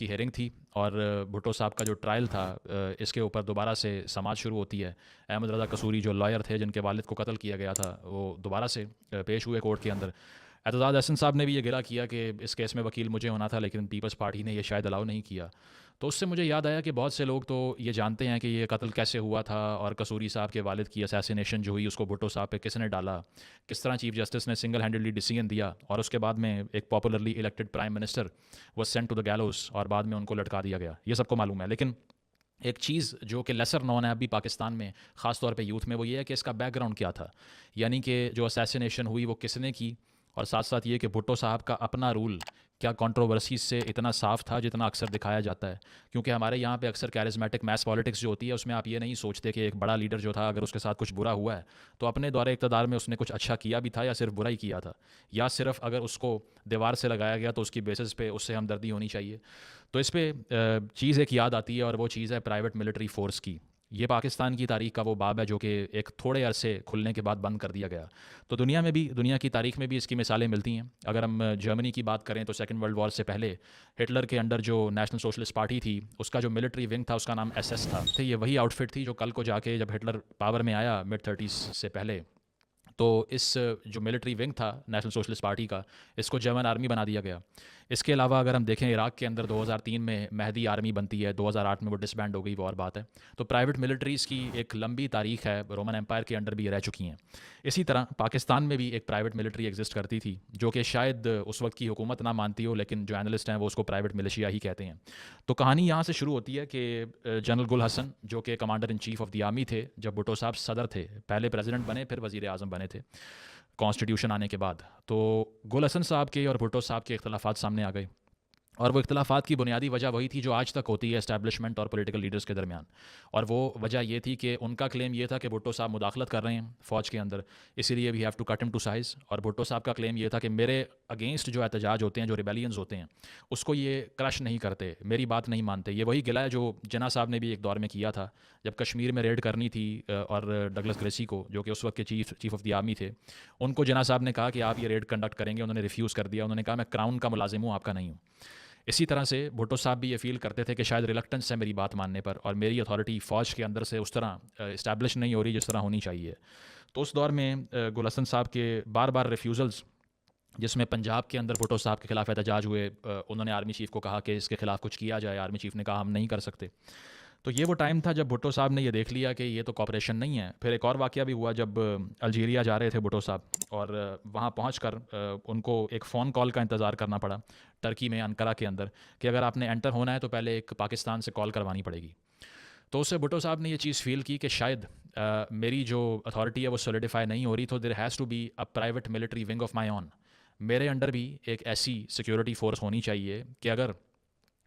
کی ہیئرنگ تھی اور بھٹو صاحب کا جو ٹرائل تھا اس کے اوپر دوبارہ سے سماعت شروع ہوتی ہے. احمد رضا قصوری جو لائر تھے جن کے والد کو قتل کیا گیا تھا وہ دوبارہ سے پیش ہوئے کورٹ کے اندر. اعتزاز احسن صاحب نے بھی یہ گلہ کیا کہ اس کیس میں وکیل مجھے ہونا تھا لیکن پیپلز پارٹی نے یہ شاید الاؤ نہیں کیا. تو اس سے مجھے یاد آیا کہ بہت سے لوگ تو یہ جانتے ہیں کہ یہ قتل کیسے ہوا تھا اور قصوری صاحب کے والد کی اسیسینیشن جو ہوئی اس کو بھٹو صاحب پہ کس نے ڈالا, کس طرح چیف جسٹس نے سنگل ہینڈڈلی ڈیسیژن دیا اور اس کے بعد میں ایک popularly elected prime minister was sent to the gallows اور بعد میں ان کو لٹکا دیا گیا. یہ سب کو معلوم ہے, لیکن ایک چیز جو کہ لیسر نون ہے ابھی پاکستان میں خاص طور پہ یوتھ میں وہ یہ ہے کہ اس کا بیک گراؤنڈ کیا تھا, یعنی کہ جو اسیسینیشن ہوئی وہ کس نے کی, اور ساتھ ساتھ یہ کہ بھٹو صاحب کا اپنا رول کیا کنٹروورسیز سے اتنا صاف تھا جتنا اکثر دکھایا جاتا ہے. کیونکہ ہمارے یہاں پہ اکثر کیرزمیٹک میس پالیٹکس جو ہوتی ہے اس میں آپ یہ نہیں سوچتے کہ ایک بڑا لیڈر جو تھا اگر اس کے ساتھ کچھ برا ہوا ہے تو اپنے دور اقتدار میں اس نے کچھ اچھا کیا بھی تھا یا صرف برا ہی کیا تھا, یا صرف اگر اس کو دیوار سے لگایا گیا تو اس کی بیسس پہ اس سے ہمدردی ہونی چاہیے. تو اس پہ چیز ایک یاد آتی ہے اور وہ چیز ہے پرائیویٹ ملٹری فورس کی. یہ پاکستان کی تاریخ کا وہ باب ہے جو کہ ایک تھوڑے عرصے کھلنے کے بعد بند کر دیا گیا. تو دنیا کی تاریخ میں بھی اس کی مثالیں ملتی ہیں. اگر ہم جرمنی کی بات کریں تو سیکنڈ ورلڈ وار سے پہلے ہٹلر کے انڈر جو نیشنل سوشلسٹ پارٹی تھی اس کا جو ملٹری ونگ تھا اس کا نام ایس ایس تھا. یہ وہی آؤٹ فٹ تھی جو کل کو جا کے جب ہٹلر پاور میں آیا مڈ 30s سے پہلے تو اس جو ملٹری ونگ تھا نیشنل سوشلسٹ پارٹی کا اس کو جرمن آرمی بنا دیا گیا. اس کے علاوہ اگر ہم دیکھیں عراق کے اندر 2003 میں مہدی آرمی بنتی ہے, 2008 میں وہ ڈسبینڈ ہو گئی, وہ اور بات ہے. تو پرائیویٹ ملٹریز کی ایک لمبی تاریخ ہے, رومن امپائر کے انڈر بھی یہ رہ چکی ہیں. اسی طرح پاکستان میں بھی ایک پرائیویٹ ملٹری ایگزسٹ کرتی تھی جو کہ شاید اس وقت کی حکومت نہ مانتی ہو, لیکن جو اینالسٹ ہیں وہ اس کو پرائیویٹ ملیشیا ہی کہتے ہیں. تو کہانی یہاں سے شروع ہوتی ہے کہ جنرل گل حسن جو کہ commander in chief of the army تھے جب بھٹو صاحب صدر تھے, پہلے پریزیڈنٹ بنے پھر وزیر اعظم بنے تھے کانسٹیٹیوشن آنے کے بعد, تو گل حسن صاحب کے اور بھٹو صاحب کے اختلافات سامنے آ گئے. اور وہ اختلافات کی بنیادی وجہ وہی تھی جو آج تک ہوتی ہے اسٹیبلشمنٹ اور پولیٹیکل لیڈرز کے درمیان, اور وہ وجہ یہ تھی کہ ان کا کلیم یہ تھا کہ بھٹو صاحب مداخلت کر رہے ہیں فوج کے اندر, اسی لیے وی ہیو ٹو کٹ ہم ٹو سائز. اور بھٹو صاحب کا کلیم یہ تھا کہ میرے اگینسٹ جو احتجاج ہوتے ہیں, جو ریبیلینز ہوتے ہیں, اس کو یہ کرش نہیں کرتے, میری بات نہیں مانتے. یہ وہی گلہ ہے جو جناح صاحب نے بھی ایک دور میں کیا تھا جب کشمیر میں ریڈ کرنی تھی, اور ڈگلس گریسی کو جو کہ اس وقت کے چیف آف دی آرمی تھے ان کو جناح صاحب نے کہا کہ آپ یہ ریڈ کنڈکٹ کریں گے, انہوں نے ریفیوز کر دیا. انہوں نے کہا میں کراؤن کا ملازم ہوں, آپ کا نہیں ہوں. اسی طرح سے بھٹو صاحب بھی یہ فیل کرتے تھے کہ شاید ریلکٹنس ہے میری بات ماننے پر, اور میری اتھارٹی فوج کے اندر سے اس طرح اسٹیبلش نہیں ہو رہی جس طرح ہونی چاہیے. تو اس دور میں گل حسن صاحب کے بار بار ریفیوزلز, جس میں پنجاب کے اندر بھٹو صاحب کے خلاف احتجاج ہوئے, انہوں نے آرمی چیف کو کہا کہ اس کے خلاف کچھ کیا جائے, آرمی چیف نے کہا ہم نہیں کر سکتے. تو یہ وہ ٹائم تھا جب بھٹو صاحب نے یہ دیکھ لیا کہ یہ تو کوپریشن نہیں ہے. پھر ایک اور واقعہ بھی ہوا جب الجیریا جا رہے تھے بھٹو صاحب, اور وہاں پہنچ کر ان کو ایک فون کال کا انتظار کرنا پڑا ٹرکی میں انقرہ کے اندر کہ اگر آپ نے انٹر ہونا ہے تو پہلے ایک پاکستان سے کال کروانی پڑے گی. تو اس سے بھٹو صاحب نے یہ چیز فیل کی کہ شاید میری جو اتھارٹی ہے وہ سولیڈیفائی نہیں ہو رہی, تو there has to be a private military wing of my own. میرے انڈر بھی ایک ایسی سیکیورٹی فورس ہونی چاہیے کہ اگر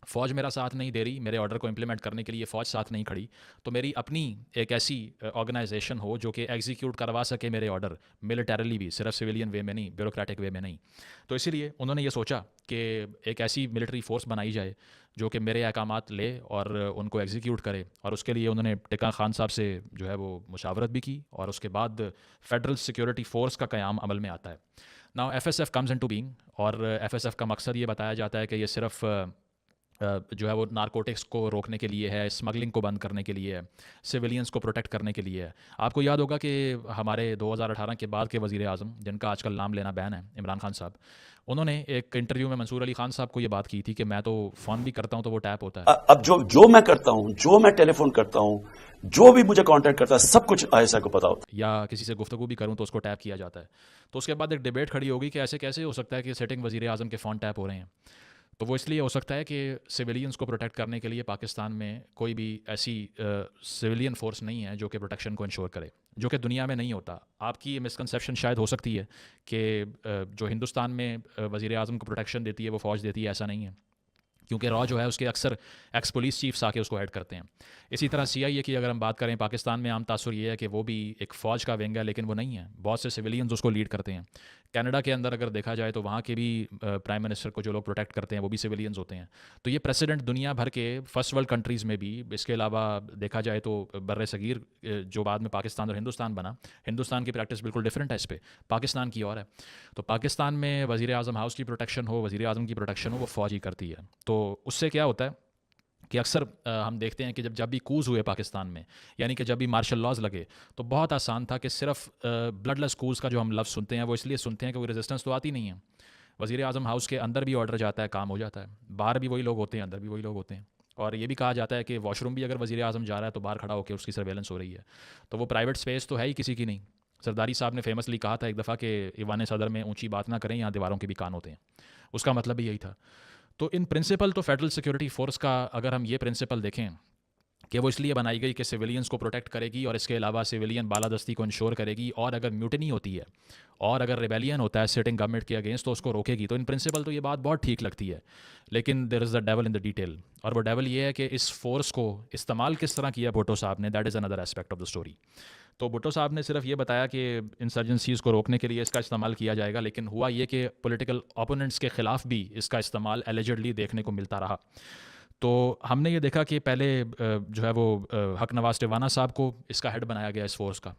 فوج میرا ساتھ نہیں دے رہی, میرے آرڈر کو امپلیمنٹ کرنے کے لیے فوج ساتھ نہیں کھڑی, تو میری اپنی ایک ایسی آرگنائزیشن ہو جو کہ ایگزیکیوٹ کروا سکے میرے آرڈر ملٹریلی بھی, صرف سویلین وے میں نہیں, بیوروکریٹک وے میں نہیں. تو اسی لیے انہوں نے یہ سوچا کہ ایک ایسی ملٹری فورس بنائی جائے جو کہ میرے احکامات لے اور ان کو ایگزیکیوٹ کرے, اور اس کے لیے انہوں نے ٹکا خان صاحب سے جو ہے وہ مشاورت بھی کی, اور اس کے بعد فیڈرل سیکیورٹی فورس کا قیام عمل میں آتا ہے. Now F S F comes into being, اور ایف ایس ایف کا مقصد یہ بتایا جاتا ہے کہ یہ صرف جو ہے وہ نارکوٹکس کو روکنے کے لیے ہے, اسمگلنگ کو بند کرنے کے لیے ہے, سویلینس کو پروٹیکٹ کرنے کے لیے ہے. آپ کو یاد ہوگا کہ ہمارے 2018 کے بعد کے وزیر اعظم, جن کا آج کل نام لینا بین ہے, عمران خان صاحب, انہوں نے ایک انٹرویو میں منصور علی خان صاحب کو یہ بات کی تھی کہ میں تو فون بھی کرتا ہوں تو وہ ٹیپ ہوتا ہے. اب جو میں کرتا ہوں, جو میں ٹیلی فون کرتا ہوں, جو بھی مجھے کانٹیکٹ کرتا ہے, سب کچھ آئی ایس آئی کو پتا ہوتا ہے. یا کسی سے گفتگو بھی کروں تو اس کو ٹیپ کیا جاتا ہے. تو اس کے بعد ایک ڈیبیٹ کھڑی ہوگی کہ ایسے کیسے ہو سکتا ہے کہ سیٹنگ وزیر اعظم کے فون ٹیپ ہو رہے ہیں. تو وہ اس لیے ہو سکتا ہے کہ سویلینس کو پروٹیکٹ کرنے کے لیے پاکستان میں کوئی بھی ایسی سویلین فورس نہیں ہے جو کہ پروٹیکشن کو انشور کرے, جو کہ دنیا میں نہیں ہوتا. آپ کی یہ مسکنسیپشن شاید ہو سکتی ہے کہ جو ہندوستان میں وزیر اعظم کو پروٹیکشن دیتی ہے وہ فوج دیتی ہے, ایسا نہیں ہے, کیونکہ را جو ہے اس کے اکثر ایکس پولیس چیفس آ کے اس کو ہیڈ کرتے ہیں. اسی طرح سی آئی اے کی اگر ہم بات کریں, پاکستان میں عام تاثر یہ ہے کہ وہ بھی ایک فوج کا ونگ ہے, لیکن وہ نہیں ہے. بہت سے سویلینز اس کو لیڈ کرتے ہیں. کینیڈا کے اندر اگر دیکھا جائے تو وہاں کے بھی پرائم منسٹر کو جو لوگ پروٹیکٹ کرتے ہیں وہ بھی سویلینز ہوتے ہیں. تو یہ پریسیڈنٹ دنیا بھر کے فرسٹ ورلڈ کنٹریز میں بھی. اس کے علاوہ دیکھا جائے تو بر صغیر جو بعد میں پاکستان اور ہندوستان بنا, ہندوستان کی پریکٹس بالکل ڈفرینٹ ہے اس پہ, پاکستان کی اور ہے. تو پاکستان میں وزیر اعظم ہاؤس کی پروٹیکشن ہو, وزیر اعظم کی پروٹیکشن ہو, وہ فوج ہی کرتی ہے. تو اس سے کیا ہوتا ہے کہ اکثر ہم دیکھتے ہیں کہ جب بھی کوز ہوئے پاکستان میں, یعنی کہ جب بھی مارشل لاز لگے, تو بہت آسان تھا کہ صرف بلڈ لیس کوز کا جو ہم لفظ سنتے ہیں وہ اس لیے سنتے ہیں کہ وہ ریزسٹنس تو آتی نہیں ہے. وزیر اعظم ہاؤس کے اندر بھی آرڈر جاتا ہے, کام ہو جاتا ہے, باہر بھی وہی لوگ ہوتے ہیں, اندر بھی وہی لوگ ہوتے ہیں. اور یہ بھی کہا جاتا ہے کہ واش روم بھی اگر وزیر اعظم جا رہا ہے تو باہر کھڑا ہو کے اس کی سرویلنس ہو رہی ہے. تو وہ پرائیویٹ اسپیس تو ہے ہی کسی کی نہیں. زرداری صاحب نے فیمسلی کہا تھا ایک دفعہ کہ ایوان صدر میں اونچی بات نہ کریں, یہاں دیواروں کے بھی کان ہوتے ہیں. اس کا مطلب بھی یہی تھا. تو ان پرنسپل تو فیڈرل سیکورٹی فورس کا اگر ہم یہ پرنسپل دیکھیں کہ وہ اس لیے بنائی گئی کہ سویلینز کو پروٹیکٹ کرے گی, اور اس کے علاوہ سویلین بالادستی کو انشور کرے گی, اور اگر میوٹنی ہوتی ہے اور اگر ریبیلین ہوتا ہے سٹنگ گورنمنٹ کے اگینسٹ تو اس کو روکے گی. تو ان پرنسپل تو یہ بات بہت ٹھیک لگتی ہے, لیکن دیر از دا ڈیول ان دا ڈیٹیل. اور وہ ڈیول یہ ہے کہ اس فورس کو استعمال کس طرح کیا بھٹو صاحب نے, that is another aspect of the story. تو بھٹو صاحب نے صرف یہ بتایا کہ انسرجنسیز کو روکنے کے لیے اس کا استعمال کیا جائے گا, لیکن ہوا یہ کہ پولیٹیکل اوپوننٹس کے خلاف بھی اس کا استعمال ایلیجڈلی دیکھنے کو ملتا رہا. تو ہم نے یہ دیکھا کہ پہلے جو ہے وہ حق نواز ٹیوانا صاحب کو اس کا ہیڈ بنایا گیا اس فورس کا,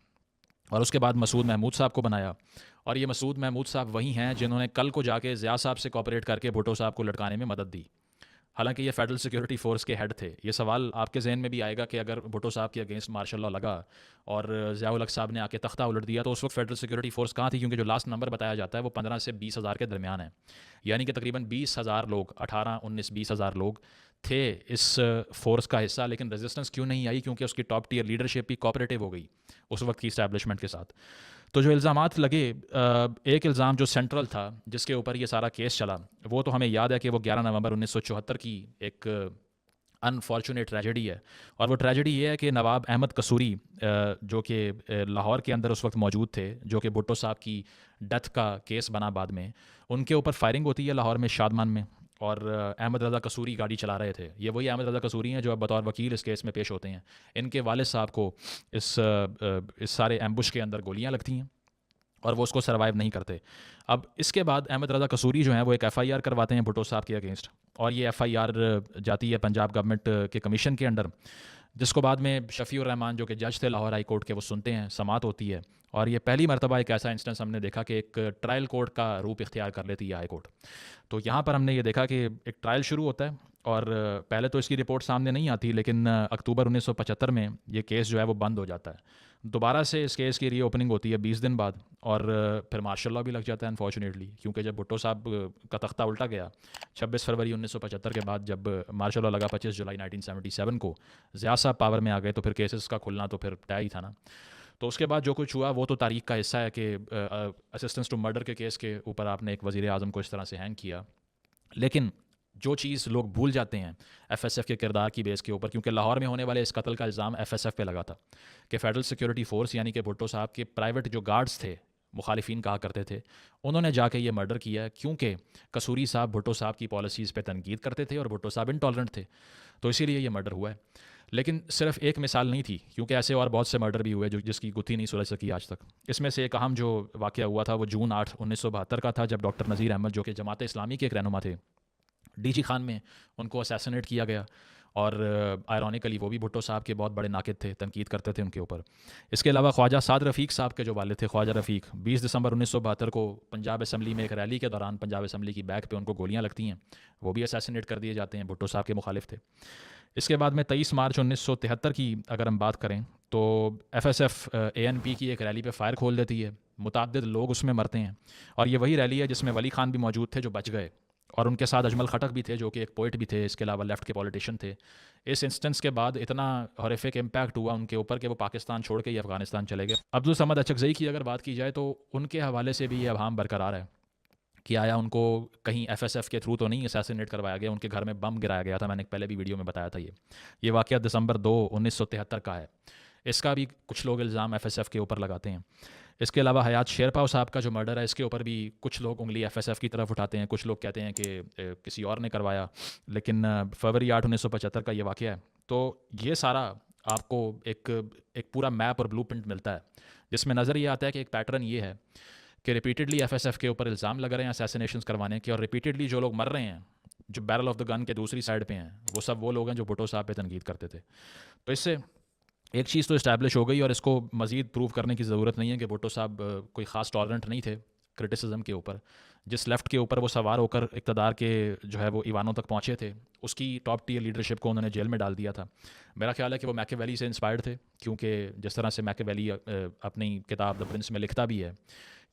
اور اس کے بعد مسعود محمود صاحب کو بنایا. اور یہ مسعود محمود صاحب وہی ہیں جنہوں نے کل کو جا کے ضیاء صاحب سے کوآپریٹ کر کے بھٹو صاحب کو لٹکانے میں مدد دی, حالانکہ یہ فیڈرل سیکورٹی فورس کے ہیڈ تھے. یہ سوال آپ کے ذہن میں بھی آئے گا کہ اگر بھٹو صاحب کے اگینسٹ مارشل لا لگا اور ضیاء الحق صاحب نے آ کے تختہ الٹ دیا تو اس وقت فیڈرل سیکورٹی فورس کہاں تھی, کیونکہ جو لاسٹ نمبر بتایا جاتا ہے وہ 15 سے 20 ہزار کے درمیان ہے, یعنی کہ تقریباً 20 ہزار لوگ, 18 19 20 ہزار لوگ تھے اس فورس کا حصہ. لیکن ریزسٹنس کیوں نہیں آئی, کیونکہ اس کی ٹاپ ٹیئر لیڈرشپ بھی کوآپریٹو ہو گئی اس وقت کی اسٹیبلشمنٹ کے ساتھ. تو جو الزامات لگے, ایک الزام جو سینٹرل تھا جس کے اوپر یہ سارا کیس چلا, وہ تو ہمیں یاد ہے کہ وہ 11 نومبر 1974 کی ایک انفارچونیٹ ٹریجڈی ہے. اور وہ ٹریجڈی یہ ہے کہ نواب احمد قصوری جو کہ لاہور کے اندر اس وقت موجود تھے, جو کہ بھٹو صاحب کی ڈیتھ کا کیس بنا بعد میں, ان کے اوپر فائرنگ ہوتی ہے لاہور میں شادمان میں, اور احمد رضا قصوری گاڑی چلا رہے تھے. یہ وہی احمد رضا قصوری ہیں جو اب بطور وکیل اس کیس میں پیش ہوتے ہیں. ان کے والد صاحب کو اس سارے ایمبوش کے اندر گولیاں لگتی ہیں اور وہ اس کو سروائیو نہیں کرتے. اب اس کے بعد احمد رضا قصوری جو ہیں وہ ایک ایف آئی آر کرواتے ہیں بھٹو صاحب کے اگینسٹ, اور یہ ایف آئی آر جاتی ہے پنجاب گورنمنٹ کے کمیشن کے انڈر, جس کو بعد میں شفیع الرحمان جو کہ جج تھے لاہور ہائی کورٹ کے وہ سنتے ہیں, سماعت ہوتی ہے. اور یہ پہلی مرتبہ ایک ایسا انسٹنس ہم نے دیکھا کہ ایک ٹرائل کورٹ کا روپ اختیار کر لیتی ہے ہائی کورٹ. تو یہاں پر ہم نے یہ دیکھا کہ ایک ٹرائل شروع ہوتا ہے, اور پہلے تو اس کی رپورٹ سامنے نہیں آتی, لیکن اکتوبر 1975 میں یہ کیس جو ہے وہ بند ہو جاتا ہے. دوبارہ سے اس کیس کی ری اوپننگ ہوتی ہے 20 دن بعد, اور پھر مارشل لا بھی لگ جاتا ہے انفارچونیٹلی, کیونکہ جب بھٹو صاحب کا تختہ الٹا گیا 26 فروری 1975 کے بعد, جب مارشل لا لگا 25 جولائی 1977 کو, ضیاء صاحب پاور میں آ گئے, تو پھر کیسز کا کھلنا تو پھر طے ہی تھا نا. تو اس کے بعد جو کچھ ہوا وہ تو تاریخ کا حصہ ہے کہ اسسٹنس ٹو مرڈر کے کیس کے اوپر آپ نے ایک وزیر اعظم کو اس طرح سے ہینگ کیا. لیکن جو چیز لوگ بھول جاتے ہیں ایف ایس ایف کے کردار کی بیس کے اوپر, کیونکہ لاہور میں ہونے والے اس قتل کا الزام ایف ایس ایف پہ لگا تھا کہ فیڈرل سیکورٹی فورس یعنی کہ بھٹو صاحب کے پرائیویٹ جو گارڈز تھے, مخالفین کہا کرتے تھے, انہوں نے جا کے یہ مرڈر کیا, کیونکہ قصوری صاحب بھٹو صاحب کی پالیسیز پہ تنقید کرتے تھے اور بھٹو صاحب انٹالرنٹ تھے, تو اسی لیے یہ مرڈر ہوا ہے. لیکن صرف ایک مثال نہیں تھی, کیونکہ ایسے اور بہت سے مرڈر بھی ہوئے جس کی گتھی نہیں سلجھ سکی آج تک. اس میں سے ایک اہم جو واقعہ ہوا تھا وہ جون 8 1972 کا تھا, جب ڈاکٹر نذیر احمد جو کہ جماعت اسلامی کے ایک رہنما تھے, ڈی جی خان میں ان کو اسیسنیٹ کیا گیا. اور آئرونیکلی وہ بھی بھٹو صاحب کے بہت بڑے ناقد تھے, تنقید کرتے تھے ان کے اوپر. اس کے علاوہ خواجہ سعد رفیق صاحب کے جو والد تھے خواجہ رفیق, 20 دسمبر 1972 کو پنجاب اسمبلی میں ایک ریلی کے دوران پنجاب اسمبلی کی بیک پہ ان کو گولیاں لگتی ہیں, وہ بھی اسیسنیٹ کر دیے جاتے ہیں, بھٹو صاحب کے مخالف تھے. اس کے بعد میں 23 مارچ 1973 کی اگر ہم بات کریں تو F S F A N P کی ایک ریلی پہ فائر کھول دیتی ہے, متعدد لوگ اس میں مرتے ہیں, اور یہ وہی ریلی ہے جس میں ولی خان بھی موجود تھے جو بچ گئے, اور ان کے ساتھ اجمل خٹک بھی تھے جو کہ ایک پوئٹ بھی تھے, اس کے علاوہ لیفٹ کے پولیٹیشین تھے. اس انسٹنس کے بعد اتنا ہارفک امپیکٹ ہوا ان کے اوپر کہ وہ پاکستان چھوڑ کے ہی افغانستان چلے گئے. عبدالصمد اچکزئی کی اگر بات کی جائے تو ان کے حوالے سے بھی یہ ابہام برقرار ہے کہ آیا ان کو کہیں ایف ایس ایف کے تھرو تو نہیں اسیسنیٹ کروایا گیا, ان کے گھر میں بم گرایا گیا تھا. میں نے پہلے بھی ویڈیو میں بتایا تھا. یہ واقعہ دسمبر 2 1973 کا ہے. اس کا بھی کچھ لوگ الزام ایف ایس ایف کے اوپر لگاتے ہیں. اس کے علاوہ حیات شیرپاؤ صاحب کا جو مرڈر ہے اس کے اوپر بھی کچھ لوگ انگلی ایف ایس ایف کی طرف اٹھاتے ہیں, کچھ لوگ کہتے ہیں کہ کسی اور نے کروایا, لیکن فروری 8 1975 کا یہ واقعہ ہے. تو یہ سارا آپ کو ایک پورا میپ اور بلو پرنٹ ملتا ہے, جس میں نظر یہ آتا ہے کہ ایک پیٹرن یہ ہے کہ ریپیٹڈلی ایف ایس ایف کے اوپر الزام لگ رہے ہیں اسیسینیشنز کروانے کے، اور ریپیٹڈلی جو لوگ مر رہے ہیں جو بیرل آف دا گن کے دوسری سائڈ پہ ہیں وہ سب وہ لوگ ہیں جو بھٹو صاحب پہ تنقید کرتے تھے. تو اس سے ایک چیز تو اسٹیبلش ہو گئی، اور اس کو مزید پروف کرنے کی ضرورت نہیں ہے کہ بھٹو صاحب کوئی خاص ٹالرنٹ نہیں تھے کرٹیسزم کے اوپر. جس لیفٹ کے اوپر وہ سوار ہو کر اقتدار کے جو ہے وہ ایوانوں تک پہنچے تھے، اس کی ٹاپ ٹیئر لیڈرشپ کو انہوں نے جیل میں ڈال دیا تھا. میرا خیال ہے کہ وہ میکیویلی سے انسپائرڈ تھے، کیونکہ جس طرح سے میکیویلی اپنی کتاب دا پرنس میں لکھتا بھی ہے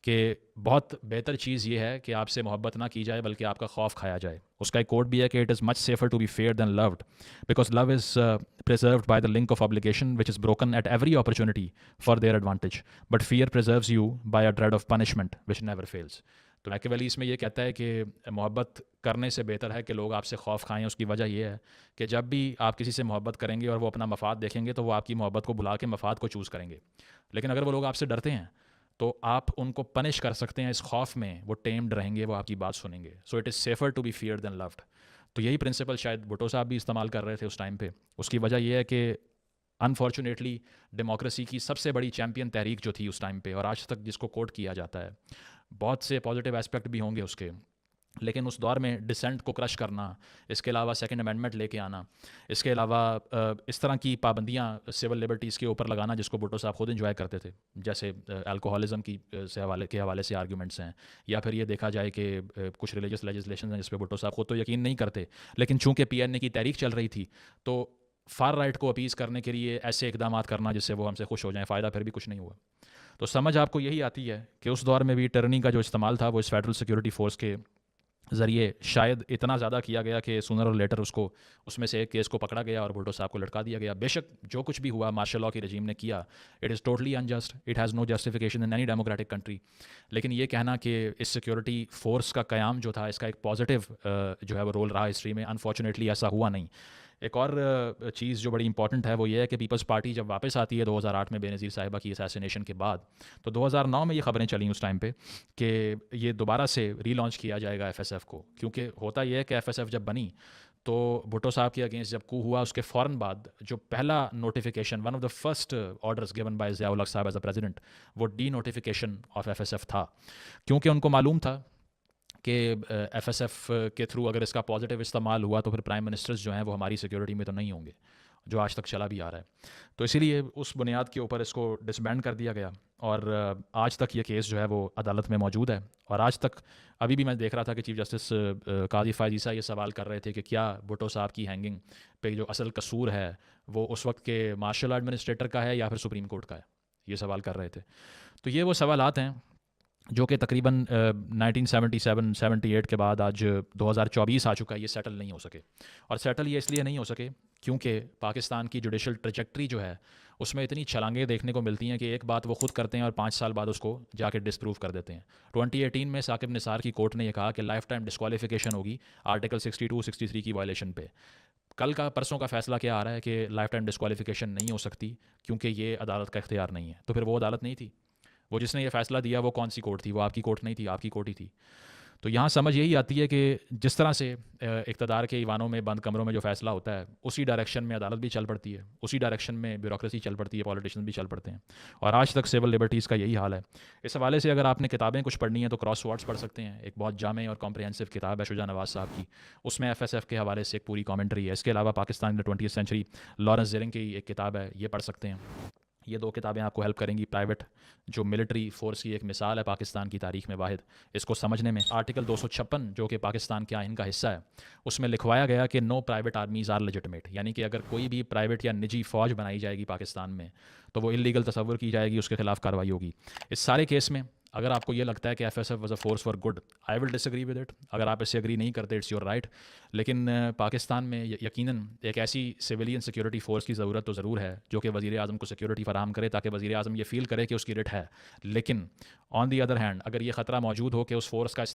کہ بہت بہتر چیز یہ ہے کہ آپ سے محبت نہ کی جائے بلکہ آپ کا خوف کھایا جائے. اس کا ایک کوٹ بھی ہے کہ it is much safer to be fear than loved because love is preserved by the link of obligation which is broken at every opportunity for their advantage, but fear preserves you by a dread of punishment which never fails. تو میکیویلی اس میں یہ کہتا ہے کہ محبت کرنے سے بہتر ہے کہ لوگ آپ سے خوف کھائیں. اس کی وجہ یہ ہے کہ جب بھی آپ کسی سے محبت کریں گے اور وہ اپنا مفاد دیکھیں گے تو وہ آپ کی محبت کو بھلا کے مفاد کو چوز کریں گے. لیکن اگر وہ لوگ آپ سے ڈرتے ہیں تو آپ ان کو پنش کر سکتے ہیں اس خوف میں، وہ ٹیمڈ رہیں گے، وہ آپ کی بات سنیں گے. So it is safer to be fear than loved. تو یہی پرنسپل شاید بھٹو صاحب بھی استعمال کر رہے تھے اس ٹائم پہ. اس کی وجہ یہ ہے کہ انفارچونیٹلی ڈیموکریسی کی سب سے بڑی چیمپئن تحریک جو تھی اس ٹائم پہ اور آج تک جس کو کوٹ کیا جاتا ہے، بہت سے پازیٹیو اسپیکٹ بھی ہوں گے اس کے، لیکن اس دور میں ڈسینٹ کو کرش کرنا، اس کے علاوہ سیکنڈ امینڈمنٹ لے کے آنا، اس کے علاوہ اس طرح کی پابندیاں سول لبرٹیز کے اوپر لگانا جس کو بھٹو صاحب خود انجوائے کرتے تھے، جیسے الکوہولزم کی حوالے سے آرگیومنٹس ہیں، یا پھر یہ دیکھا جائے کہ کچھ ریلیجس لیجسلیشن ہیں جس پہ بھٹو صاحب خود تو یقین نہیں کرتے، لیکن چونکہ پی این اے کی تحریک چل رہی تھی تو فار رائٹ کو اپیز کرنے کے لیے ایسے اقدامات کرنا جس سے وہ ہم سے خوش ہو جائیں، فائدہ پھر بھی کچھ نہیں ہوا. تو سمجھ آپ کو یہی آتی ہے کہ اس دور میں بھی ٹرنی کا جو استعمال تھا وہ اس فیڈرل سیکورٹی فورس کے ذریعے شاید اتنا زیادہ کیا گیا کہ سونر اور لیٹر اس میں سے ایک کیس کو پکڑا گیا اور بھٹو صاحب کو لٹکا دیا گیا. بے شک جو کچھ بھی ہوا مارشل لاء کی رجیم نے کیا، it is totally unjust, it has no justification in any democratic country. لیکن یہ کہنا کہ اس سیکورٹی فورس کا قیام جو تھا اس کا ایک پازیٹیو جو ہے وہ رول رہا ہسٹری میں، انفارچونیٹلی ایسا ہوا نہیں. ایک اور چیز جو بڑی امپورٹنٹ ہے وہ یہ ہے کہ پیپلز پارٹی جب واپس آتی ہے 2008 میں بے نظیر صاحبہ کی اسیسینیشن کے بعد، تو 2009 میں یہ خبریں چلیں اس ٹائم پہ کہ یہ دوبارہ سے ری لانچ کیا جائے گا ایف ایس ایف کو. کیونکہ ہوتا یہ ہے کہ ایف ایس ایف جب بنی تو بھٹو صاحب کے اگینسٹ جب کو ہوا اس کے فوراً بعد جو پہلا notification, one of the first orders given by Zia ul-Haq صاحب ایز اے پریزیڈنٹ، وہ denotification of F S F تھا. کیونکہ ان کو معلوم تھا کہ ایف ایس ایف کے تھرو اگر اس کا پازیٹیو استعمال ہوا تو پھر پرائم منسٹرز جو ہیں وہ ہماری سیکورٹی میں تو نہیں ہوں گے، جو آج تک چلا بھی آ رہا ہے. تو اسی لیے اس بنیاد کے اوپر اس کو ڈسبینڈ کر دیا گیا، اور آج تک یہ کیس جو ہے وہ عدالت میں موجود ہے. اور آج تک ابھی بھی میں دیکھ رہا تھا کہ چیف جسٹس قاضی فائز عیسیٰ یہ سوال کر رہے تھے کہ کیا بھٹو صاحب کی ہینگنگ پہ جو اصل قصور ہے وہ اس وقت کے مارشل ایڈمنسٹریٹر کا ہے یا پھر سپریم کورٹ کا ہے، یہ سوال کر رہے تھے. تو یہ وہ سوالات ہیں جو کہ تقریباً 1977-78 کے بعد آج 2024 آ چکا ہے، یہ سیٹل نہیں ہو سکے. اور سیٹل یہ اس لیے نہیں ہو سکے کیونکہ پاکستان کی جوڈیشل ٹریجیکٹری جو ہے اس میں اتنی چھلانگیں دیکھنے کو ملتی ہیں کہ ایک بات وہ خود کرتے ہیں اور 5 سال بعد اس کو جا کے ڈسپروو کر دیتے ہیں. 2018 میں ثاقب نثار کی کورٹ نے یہ کہا کہ لائف ٹائم ڈسکوالیفیکیشن ہوگی آرٹیکل 62-63 کی وائلیشن پہ. کل کا پرسوں کا فیصلہ کیا آ رہا ہے کہ لائف ٹائم ڈسکوالیفیکیشن نہیں ہو سکتی کیونکہ یہ عدالت کا اختیار نہیں ہے. تو پھر وہ عدالت نہیں تھی، وہ جس نے یہ فیصلہ دیا وہ کون سی کورٹ تھی؟ وہ آپ کی کورٹ نہیں تھی، آپ کی کورٹ ہی تھی. تو یہاں سمجھ یہی آتی ہے کہ جس طرح سے اقتدار کے ایوانوں میں بند کمروں میں جو فیصلہ ہوتا ہے اسی ڈائریکشن میں عدالت بھی چل پڑتی ہے، اسی ڈائریکشن میں بیوروکریسی چل پڑتی ہے، پولیٹیشین بھی چل پڑتے ہیں. اور آج تک سول لبرٹیز کا یہی حال ہے. اس حوالے سے اگر آپ نے کتابیں کچھ پڑھنی ہیں تو کراس ورڈز پڑھ سکتے ہیں. ایک بہت جامع اور کمپریہنسو کتاب ہے شجاع نواز صاحب کی، اس میں ایف ایس ایف کے حوالے سے ایک پوری کامنٹری ہے. اس کے علاوہ پاکستان ان 20th سینچری لارنس زیرنگ کی ایک کتاب ہے، یہ پڑھ سکتے ہیں. یہ 2 کتابیں آپ کو ہیلپ کریں گی. پرائیویٹ جو ملٹری فورس کی ایک مثال ہے پاکستان کی تاریخ میں واحد، اس کو سمجھنے میں آرٹیکل 256 جو کہ پاکستان کے آئین کا حصہ ہے اس میں لکھوایا گیا کہ نو پرائیویٹ آرمیز آر لیجٹمیٹ، یعنی کہ اگر کوئی بھی پرائیویٹ یا نجی فوج بنائی جائے گی پاکستان میں تو وہ انلیگل تصور کی جائے گی، اس کے خلاف کارروائی ہوگی. اس سارے کیس میں اگر آپ کو یہ لگتا ہے کہ F S F was a force for good, I will disagree with it. اگر آپ اس سے ایگری نہیں کرتے اٹس یور رائٹ، لیکن پاکستان میں یقیناً ایک ایسی سویلین سیکورٹی فورس کی ضرورت تو ضرور ہے جو کہ وزیر اعظم کو سیکورٹی فراہم کرے تاکہ وزیر اعظم یہ فیل کرے کہ اس کی رٹ ہے. لیکن آن دی ادر ہینڈ اگر یہ خطرہ موجود ہو کہ اس فورس کا